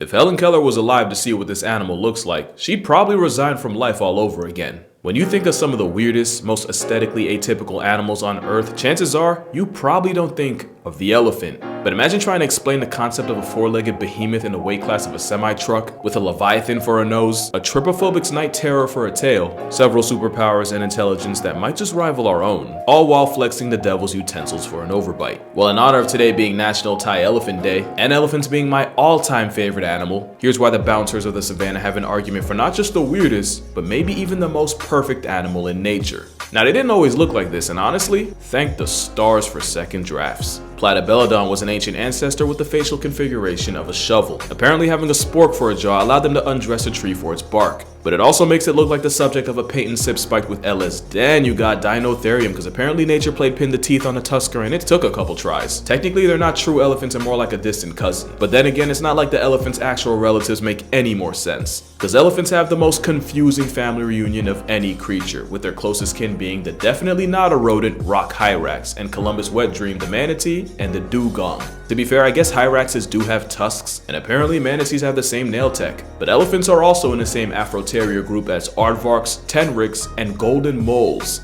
If Helen Keller was alive to see what this animal looks like, she'd probably resign from life all over again. When you think of some of the weirdest, most aesthetically atypical animals on Earth, chances are you probably don't think of the elephant. But imagine trying to explain the concept of a four-legged behemoth in the weight class of a semi-truck, with a leviathan for a nose, a trypophobic's night terror for a tail, several superpowers and intelligence that might just rival our own, all while flexing the devil's utensils for an overbite. Well, in honor of today being National Thai Elephant Day, and elephants being my all-time favorite animal, here's why the bouncers of the savannah have an argument for not just the weirdest, but maybe even the most perfect animal in nature. Now, they didn't always look like this, and honestly, thank the stars for second drafts. Platybelodon was an ancient ancestor with the facial configuration of a shovel. Apparently having a spork for a jaw allowed them to undress a tree for its bark. But it also makes it look like the subject of a paint and sip spiked with LS. Then you got Dinotherium, because apparently nature played pin the teeth on a tusker and it took a couple tries. Technically they're not true elephants and more like a distant cousin. But then again, it's not like the elephant's actual relatives make any more sense. Because elephants have the most confusing family reunion of any creature, with their closest kin being the definitely not a rodent rock hyrax, and Columbus' wet dream the manatee and the dugong. To be fair, I guess hyraxes do have tusks, and apparently manatees have the same nail tech. But elephants are also in the same Afro-terrier group as aardvarks, tenrics, and golden moles.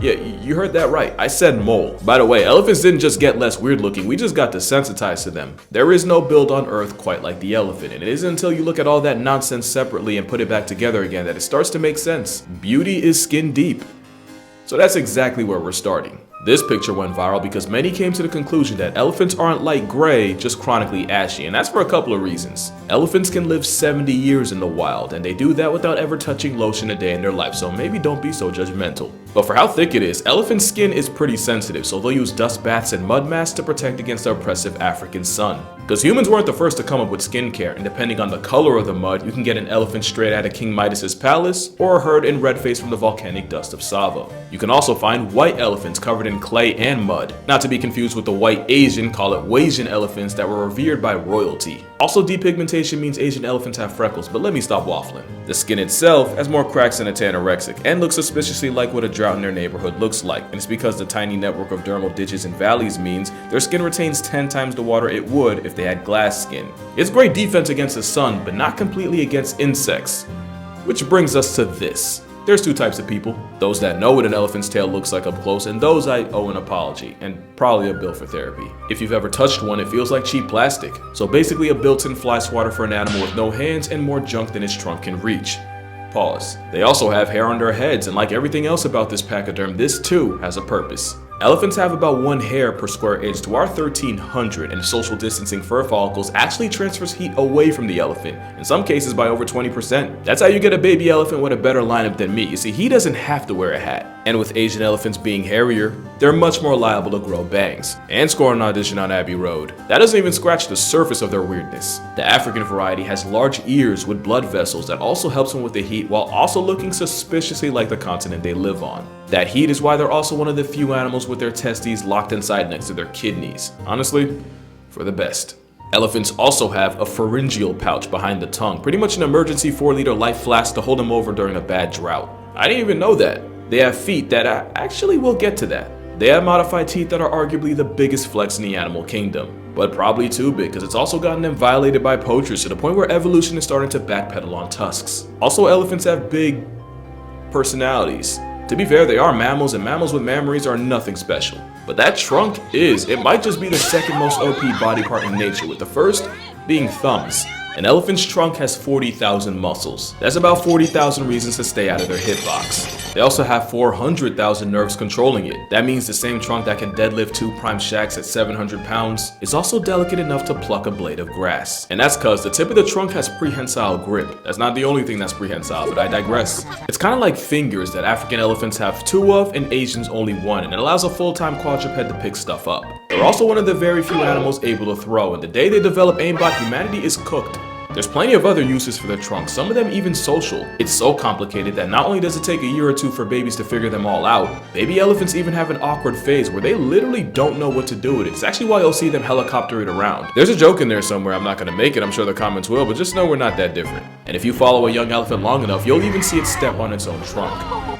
Yeah, you heard that right, I said mole. By the way, elephants didn't just get less weird looking, we just got desensitized to them. There is no build on Earth quite like the elephant, and it isn't until you look at all that nonsense separately and put it back together again that it starts to make sense. Beauty is skin deep. So that's exactly where we're starting. This picture went viral because many came to the conclusion that elephants aren't light gray, just chronically ashy, and that's for a couple of reasons. Elephants can live 70 years in the wild, and they do that without ever touching lotion a day in their life, so maybe don't be so judgmental. But for how thick it is, elephant skin is pretty sensitive, so they'll use dust baths and mud masks to protect against the oppressive African sun. Because humans weren't the first to come up with skincare, and depending on the color of the mud, you can get an elephant straight out of King Midas's palace, or a herd in red face from the volcanic dust of Savo. You can also find white elephants covered in clay and mud, not to be confused with the white Asian, call it Wasian elephants that were revered by royalty. Also, depigmentation means Asian elephants have freckles, but let me stop waffling. The skin itself has more cracks than a tanorexic, and looks suspiciously like what a drought in their neighborhood looks like, and it's because the tiny network of dermal ditches and valleys means their skin retains 10 times the water it would if they had glass skin. It's great defense against the sun, but not completely against insects. Which brings us to this. There's two types of people, those that know what an elephant's tail looks like up close, and those I owe an apology, and probably a bill for therapy. If you've ever touched one, it feels like cheap plastic. So basically a built-in fly swatter for an animal with no hands and more junk than its trunk can reach. Pause. They also have hair on their heads, and like everything else about this pachyderm, this too has a purpose. Elephants have about 1 hair per square inch to our 1,300, and social distancing fur follicles actually transfers heat away from the elephant, in some cases by over 20%. That's how you get a baby elephant with a better lineup than me. You see, he doesn't have to wear a hat. And with Asian elephants being hairier, they're much more liable to grow bangs and score an audition on Abbey Road. That doesn't even scratch the surface of their weirdness. The African variety has large ears with blood vessels that also helps them with the heat while also looking suspiciously like the continent they live on. That heat is why they're also one of the few animals with their testes locked inside next to their kidneys. Honestly, for the best. Elephants also have a pharyngeal pouch behind the tongue, pretty much an emergency 4-liter life flask to hold them over during a bad drought. I didn't even know that. They have feet that actually we'll get to that. They have modified teeth that are arguably the biggest flex in the animal kingdom, but probably too big because it's also gotten them violated by poachers to the point where evolution is starting to backpedal on tusks. Also, elephants have big personalities. To be fair, they are mammals, and mammals with mammaries are nothing special. But that trunk it might just be the second most OP body part in nature, with the first being thumbs. An elephant's trunk has 40,000 muscles. That's about 40,000 reasons to stay out of their hitbox. They also have 400,000 nerves controlling it. That means the same trunk that can deadlift 2 prime shacks at 700 pounds is also delicate enough to pluck a blade of grass. And that's cause the tip of the trunk has prehensile grip. That's not the only thing that's prehensile, but I digress. It's kind of like fingers that African elephants have 2 of and Asians only 1, and it allows a full-time quadruped to pick stuff up. They're also one of the very few animals able to throw, and the day they develop aimbot, humanity is cooked. There's plenty of other uses for their trunks, some of them even social. It's so complicated that not only does it take a year or 2 for babies to figure them all out, baby elephants even have an awkward phase where they literally don't know what to do with it. It's actually why you'll see them helicopter it around. There's a joke in there somewhere, I'm not gonna make it, I'm sure the comments will, but just know we're not that different. And if you follow a young elephant long enough, you'll even see it step on its own trunk.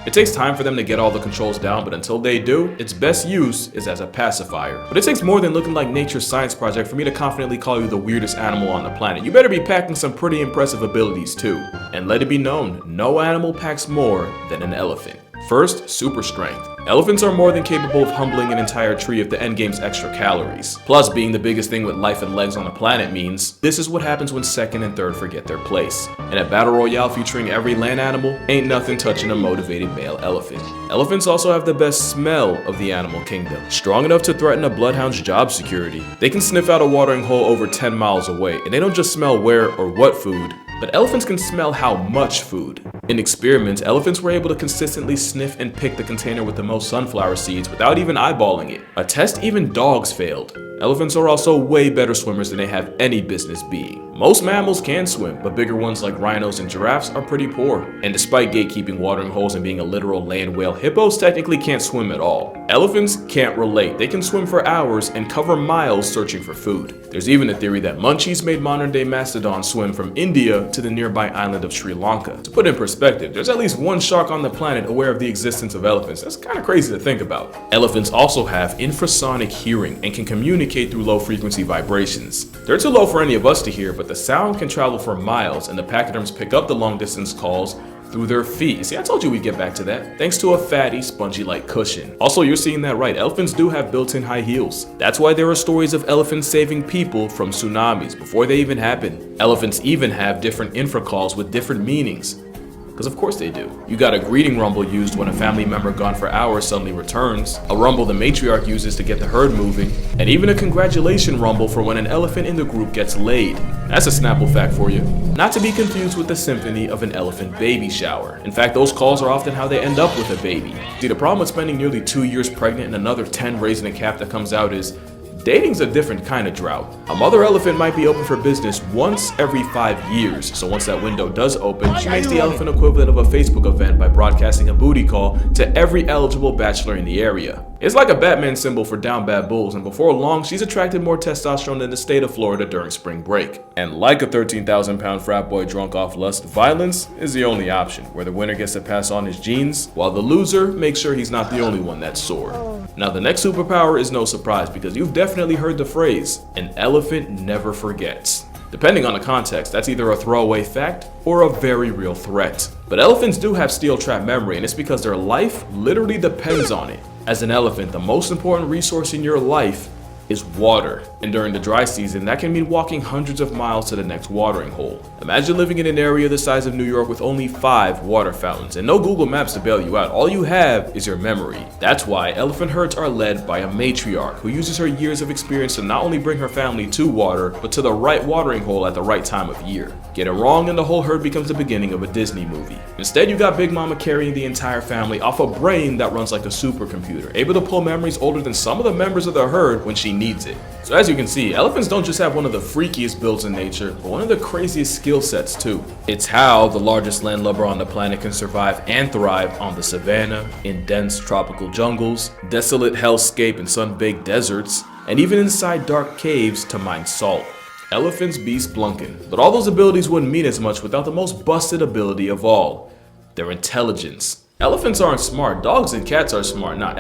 It takes time for them to get all the controls down, but until they do, its best use is as a pacifier. But it takes more than looking like nature's science project for me to confidently call you the weirdest animal on the planet. You better be packing some pretty impressive abilities too. And let it be known, no animal packs more than an elephant. First, super strength. Elephants are more than capable of humbling an entire tree if the endgame's extra calories. Plus, being the biggest thing with life and legs on the planet means this is what happens when second and third forget their place. In a battle royale featuring every land animal, ain't nothing touching a motivated male elephant. Elephants also have the best smell of the animal kingdom, strong enough to threaten a bloodhound's job security. They can sniff out a watering hole over 10 miles away, and they don't just smell where or what food, but elephants can smell how much food. In experiments, elephants were able to consistently sniff and pick the container with the most sunflower seeds without even eyeballing it. A test even dogs failed. Elephants are also way better swimmers than they have any business being. Most mammals can swim, but bigger ones like rhinos and giraffes are pretty poor. And despite gatekeeping watering holes and being a literal land whale, hippos technically can't swim at all. Elephants can't relate. They can swim for hours and cover miles searching for food. There's even a theory that munchies made modern-day mastodons swim from India to the nearby island of Sri Lanka. To put in perspective, there's at least one shark on the planet aware of the existence of elephants. That's kind of crazy to think about. Elephants also have infrasonic hearing and can communicate through low-frequency vibrations. They're too low for any of us to hear, but the sound can travel for miles, and the pachyderms pick up the long-distance calls through their feet. See, I told you we'd get back to that. Thanks to a fatty, spongy-like cushion. Also, you're seeing that right. Elephants do have built-in high heels. That's why there are stories of elephants saving people from tsunamis before they even happen. Elephants even have different infracalls with different meanings. Because of course they do. You got a greeting rumble used when a family member gone for hours suddenly returns, a rumble the matriarch uses to get the herd moving, and even a congratulation rumble for when an elephant in the group gets laid. That's a Snapple fact for you. Not to be confused with the symphony of an elephant baby shower. In fact, those calls are often how they end up with a baby. See, the problem with spending nearly 2 years pregnant and another 10 raising a calf that comes out is dating's a different kind of drought. A mother elephant might be open for business once every 5 years, so once that window does open, she makes the elephant equivalent of a Facebook event by broadcasting a booty call to every eligible bachelor in the area. It's like a Batman symbol for down bad bulls, and before long, she's attracted more testosterone than the state of Florida during spring break. And like a 13,000-pound frat boy drunk off lust, violence is the only option, where the winner gets to pass on his genes, while the loser makes sure he's not the only one that's sore. Now, the next superpower is no surprise, because you've definitely heard the phrase, an elephant never forgets. Depending on the context, that's either a throwaway fact or a very real threat. But elephants do have steel trap memory, and it's because their life literally depends on it. As an elephant, the most important resource in your life is water. And during the dry season, that can mean walking hundreds of miles to the next watering hole. Imagine living in an area the size of New York with only 5 water fountains and no Google Maps to bail you out. All you have is your memory. That's why elephant herds are led by a matriarch who uses her years of experience to not only bring her family to water, but to the right watering hole at the right time of year. Get it wrong and the whole herd becomes the beginning of a Disney movie. Instead, you got Big Mama carrying the entire family off a brain that runs like a supercomputer, able to pull memories older than some of the members of the herd when she needs it. So as you can see, elephants don't just have one of the freakiest builds in nature, but one of the craziest skill sets too. It's how the largest landlubber on the planet can survive and thrive on the savannah, in dense tropical jungles, desolate hellscape and sun-baked deserts, and even inside dark caves to mine salt. Elephants be splunkin', but all those abilities wouldn't mean as much without the most busted ability of all, their intelligence. Elephants aren't smart, dogs and cats are smart. Now,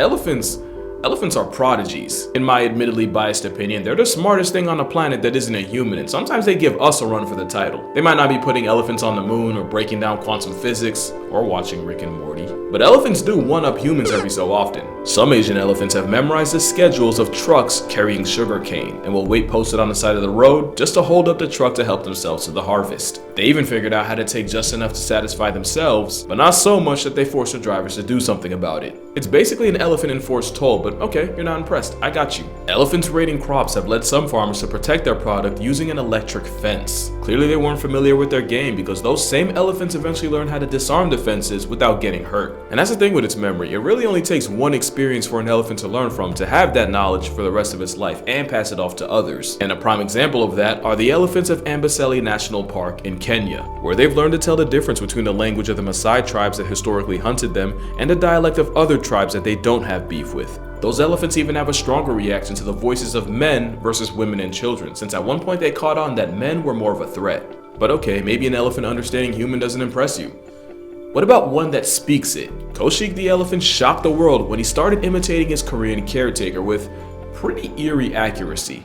Elephants are prodigies. In my admittedly biased opinion, they're the smartest thing on the planet that isn't a human, and sometimes they give us a run for the title. They might not be putting elephants on the moon or breaking down quantum physics or watching Rick and Morty, but elephants do one-up humans every so often. Some Asian elephants have memorized the schedules of trucks carrying sugar cane and will wait posted on the side of the road just to hold up the truck to help themselves to the harvest. They even figured out how to take just enough to satisfy themselves, but not so much that they force the drivers to do something about it. It's basically an elephant enforced toll, but okay, you're not impressed, I got you. Elephants raiding crops have led some farmers to protect their product using an electric fence. Clearly they weren't familiar with their game, because those same elephants eventually learned how to disarm the fences without getting hurt. And that's the thing with its memory, it really only takes one experience for an elephant to learn from to have that knowledge for the rest of its life and pass it off to others. And a prime example of that are the elephants of Amboseli National Park in Kenya, where they've learned to tell the difference between the language of the Maasai tribes that historically hunted them and the dialect of other tribes that they don't have beef with. Those elephants even have a stronger reaction to the voices of men versus women and children, since at one point they caught on that men were more of a threat. But okay, maybe an elephant understanding human doesn't impress you. What about one that speaks it? Koshik the elephant shocked the world when he started imitating his Korean caretaker with pretty eerie accuracy.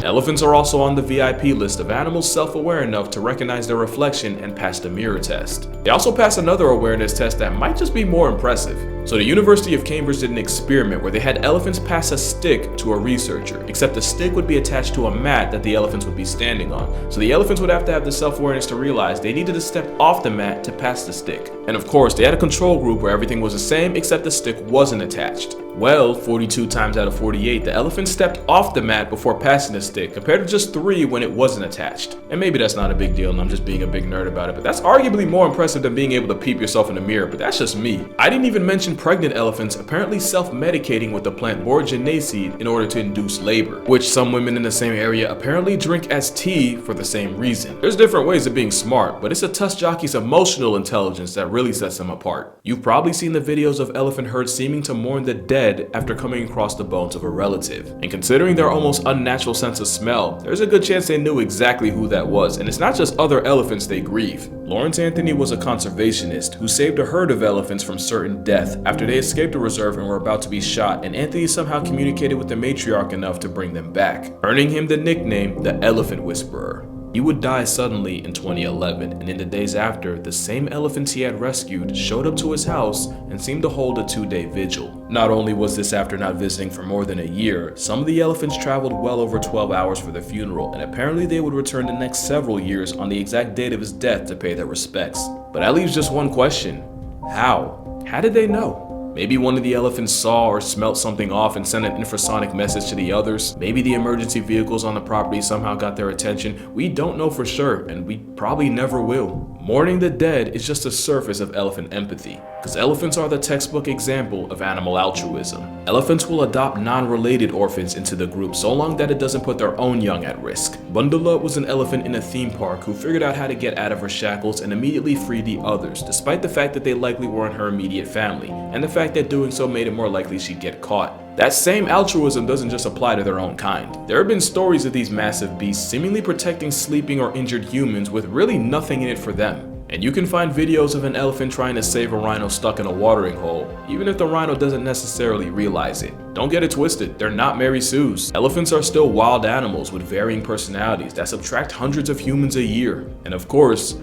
Elephants are also on the VIP list of animals self-aware enough to recognize their reflection and pass the mirror test. They also pass another awareness test that might just be more impressive. So the University of Cambridge did an experiment where they had elephants pass a stick to a researcher, except the stick would be attached to a mat that the elephants would be standing on. So the elephants would have to have the self-awareness to realize they needed to step off the mat to pass the stick. And of course, they had a control group where everything was the same except the stick wasn't attached. Well, 42 times out of 48, the elephant stepped off the mat before passing the stick, compared to just 3 when it wasn't attached. And maybe that's not a big deal and I'm just being a big nerd about it, but that's arguably more impressive than being able to peep yourself in the mirror, but that's just me. I didn't even mention pregnant elephants apparently self-medicating with the plant borjanae seed in order to induce labor, which some women in the same area apparently drink as tea for the same reason. There's different ways of being smart, but it's a tusk jockey's emotional intelligence that really sets them apart. You've probably seen the videos of elephant herds seeming to mourn the dead after coming across the bones of a relative. And considering their almost unnatural sense of smell, there's a good chance they knew exactly who that was, and it's not just other elephants they grieve. Lawrence Anthony was a conservationist who saved a herd of elephants from certain death after they escaped a reserve and were about to be shot, and Anthony somehow communicated with the matriarch enough to bring them back, earning him the nickname the Elephant Whisperer. He would die suddenly in 2011, and in the days after, the same elephants he had rescued showed up to his house and seemed to hold a 2-day vigil. Not only was this after not visiting for more than a year, some of the elephants traveled well over 12 hours for the funeral, and apparently they would return the next several years on the exact date of his death to pay their respects. But that leaves just one question. How? How did they know? Maybe one of the elephants saw or smelt something off and sent an infrasonic message to the others. Maybe the emergency vehicles on the property somehow got their attention. We don't know for sure, and we probably never will. Mourning the dead is just the surface of elephant empathy, because elephants are the textbook example of animal altruism. Elephants will adopt non-related orphans into the group so long that it doesn't put their own young at risk. Bundala was an elephant in a theme park who figured out how to get out of her shackles and immediately freed the others, despite the fact that they likely weren't her immediate family, and the fact that doing so made it more likely she'd get caught. That same altruism doesn't just apply to their own kind. There have been stories of these massive beasts seemingly protecting sleeping or injured humans with really nothing in it for them. And you can find videos of an elephant trying to save a rhino stuck in a watering hole, even if the rhino doesn't necessarily realize it. Don't get it twisted, they're not Mary Sue's. Elephants are still wild animals with varying personalities that subtract hundreds of humans a year. And of course,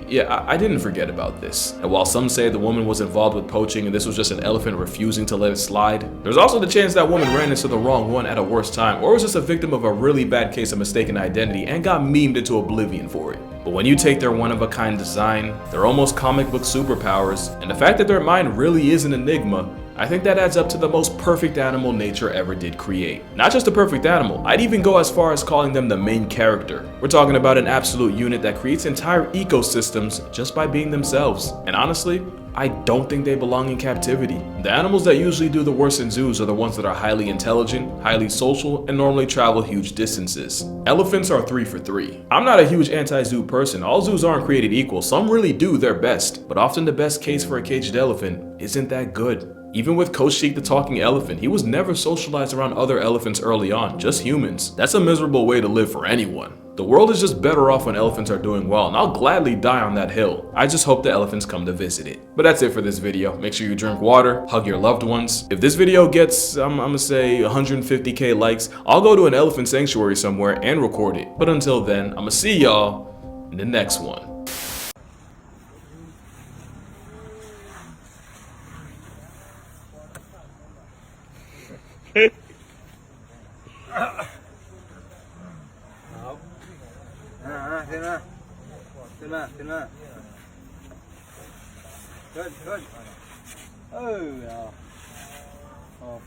yeah, I didn't forget about this. And while some say the woman was involved with poaching and this was just an elephant refusing to let it slide, there's also the chance that woman ran into the wrong one at a worse time, or was just a victim of a really bad case of mistaken identity and got memed into oblivion for it. But when you take their one-of-a-kind design, their almost comic book superpowers, and the fact that their mind really is an enigma, I think that adds up to the most perfect animal nature ever did create. Not just a perfect animal, I'd even go as far as calling them the main character. We're talking about an absolute unit that creates entire ecosystems just by being themselves. And honestly, I don't think they belong in captivity. The animals that usually do the worst in zoos are the ones that are highly intelligent, highly social, and normally travel huge distances. Elephants are 3 for 3. I'm not a huge anti-zoo person. All zoos aren't created equal. Some really do their best, but often the best case for a caged elephant isn't that good. Even with Koshik the talking elephant, he was never socialized around other elephants early on, just humans. That's a miserable way to live for anyone. The world is just better off when elephants are doing well, and I'll gladly die on that hill. I just hope the elephants come to visit it. But that's it for this video. Make sure you drink water, hug your loved ones. If this video gets, I'm gonna say 150k likes, I'll go to an elephant sanctuary somewhere and record it. But until then, I'm gonna see y'all in the next one. Thế nào. Good. Oh, yeah. Oh.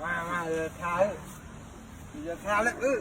Mà, tha đấy. Giờ tha đấy.